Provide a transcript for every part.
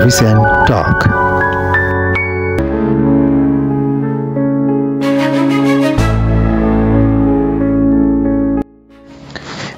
Vision Talk.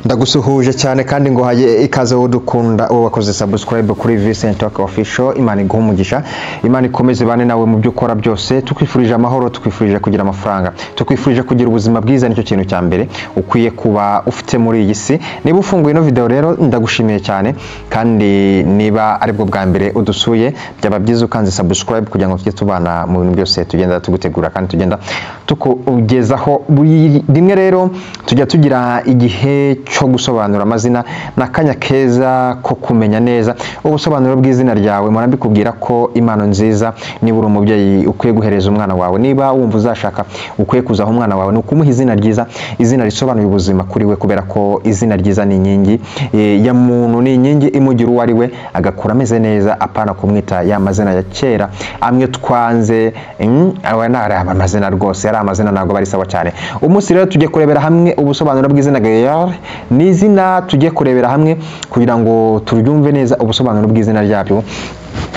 Ndagusuhuje cyane kandi ngo haye ikaze wo dukunda uwo wakoze subscribe kuri Vision Talk official. Imana iguha umugisha, Imana ikomeze bane nawe mu byo ukora byose. Tukwifurije amahoro, tukwifurije kugira amafaranga, tukwifurije kugira ubuzima bwiza. Nicyo kintu cya mbere ukwiye kuba ufite muri iyi si. Niba ufunguye no video rero ndagushimiye cyane, kandi niba aribwo bwa mbere udusuye byaba byiza ukanze subscribe kugira ngo tujye tubana mu bintu byose tugenda tugutegura kandi tugenda tukugezaho rimwe. Rero tujya tugira igihe cyo gusobanura amazina nakanya keza ko kumenya neza ubusobanuro bw'izina ryawe. Murambikubwira ko impano nziza niba uri umubyeyi ukwiye guhereza umwana wawe, niba wumva uzashaka ukwiye kuzaho umwana wawe, ni ukumuha izina ryiza, izina risobanuye ubuzima kuri we, kubera ko izina ryiza ni inkingi ya muntu, ni inkingi imugira uwo ari we agakura ameze neza, apana kumwita ya mazina ya kera amwe twanze. Nari amazina rwose yari amazina ntabwo bari sawa cyane. Umunsi rero tujye kurebera hamwe ubusobanuro bw'izina Gayar. Ni izina tujye kurebera hamwe kugira ngo turyumve neza ubusobanuro bw'izina ryabyo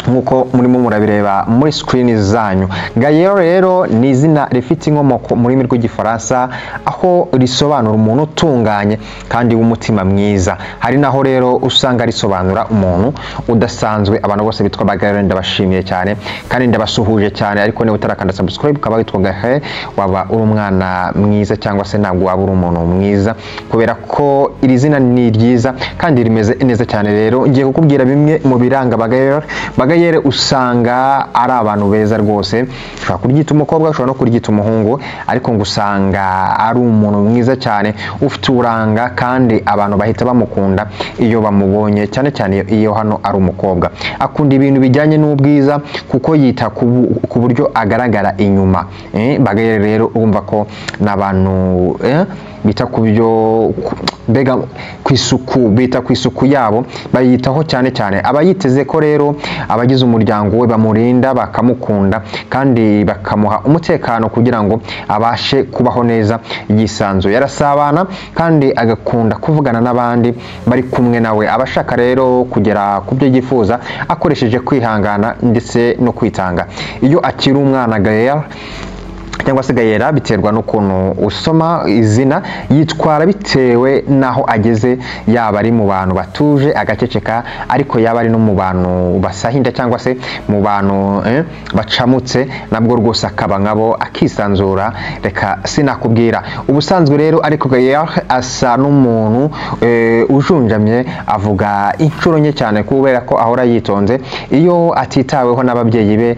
nkuko murimo murabireba muri screen zanyu. Gayar rero ni izina rifite inkomoko mu rurimi rw'igifaransa, aho risobanura umuntu utunganye kandi w'umutima mwiza. Hari naho rero usanga risobanura umuntu udasanzwe. Abantu bose bitwa Gayar ndabashimiye cyane kandi ndabasuhuje cyane, ariko niba utarakanda subscribe ukaba witwa Gayar, waba uri umwana mwiza cyangwa se ntabwo waba uri umuntu mwiza, kubera ko iri zina ni ryiza kandi rimeze neza cyane. Rero ngiye kukubwira bimwe mu biranga Gayar. Gayar usanga ari abantu beza rwose. Ushobora kuryita umukobwa, ushobora no kuryita umuhungu, ariko ngo usanga ari umuntu mwiza cyane ufite uburanga, kandi abantu bahita bamukunda iyo bamubonye, cyane cyane iyo hano ari umukobwa. Akunda ibintu bijyanye n'ubwiza kuko yita ku buryo agaragara inyuma. Gayar rero urumva ko n'abantu bita ku byo mbega ku isuku, bita ku isuku yabo, bayitaho cyane cyane. Aba yiteze ko rero abagize umuryango we bamurinda, bakamukunda kandi bakamuha umutekano kugira ngo abashe kubaho neza yisanzuye. Yarasabana kandi agakunda kuvugana n'abandi bari kumwe nawe. Abashaka rero kugera ku byo yifuza akoresheje kwihangana ndetse no kwitanga. Iyo akiri umwana Gayar cyangwa se Gayar biterwa n'ukuntu usoma izina, yitwara bitewe naho ageze, yaba ari mu bantu batuje agaceceka, ariko yaba ari no mu bantu basahinda cyangwa se mu bantu bacamutse, nabwo rwose akaba nkabo akisanzura. Reka sinakubwira ubusanzwe rero, ariko Gayar asa n'umuntu ujunjamye, avuga inshuro nke cyane kubera ko ahora yitonze. Iyo atitaweho n'ababyeyi be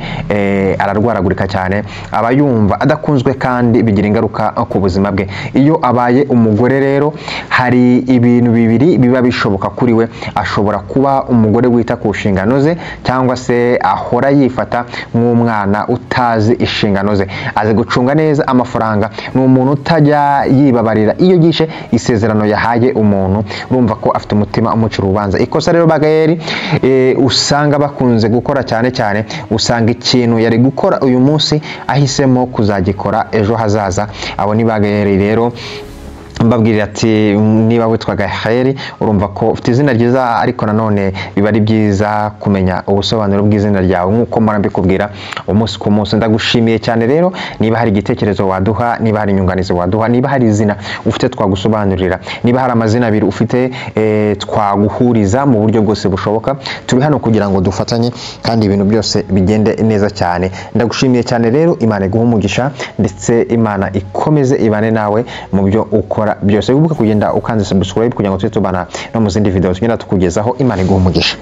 ararwaragurika cyane, aba yumva adakunzwe kandi bigira ingaruka ku buzima bwe. Iyo abaye umugore rero, hari ibintu bibiri biba bishoboka kuri we. Ashobora kuba umugore wita ku nshingano ze, cyangwa se ahora yifata nk'umwana utazi inshingano ze. Azi gucunga neza amafaranga, ni umuntu utajya yibabarira iyo yishe isezerano yahaye umuntu. Urumva ko afite umutima umucira urubanza. Ikosa rero Gayar usanga bakunze gukora cyane cyane, usanga ikintu yari gukora uyu munsi ahisemo kuzagikora ejo hazaza. Abo ni Gayar rero. Mbabwirira ati niba witwa Gayar urumva ko ufite izina ryiza, ariko nanone biba ari byiza kumenya ubusobanuro bw'izina ryawe nk'uko murambikubwira umunsi ku munsi. Ndagushimiye cyane rero. Niba hari igitekerezo waduha, niba hari inyunganizi waduha, niba hari izina ufite twagusobanurira, niba hari amazina abiri ufite twaguhuriza mu buryo bwose bushoboka, turi hano kugira ngo dufatanye kandi ibintu byose bigende neza cyane. Ndagushimiye cyane rero. Imana iguha umugisha, ndetse Imana ikomeze ibane nawe mu byo ukora byose. Wibuke kugenda ukanze subscribe kugira ngo tujye tubana no mu zindi video tugenda tukugezaho. Imana iguha umugisha.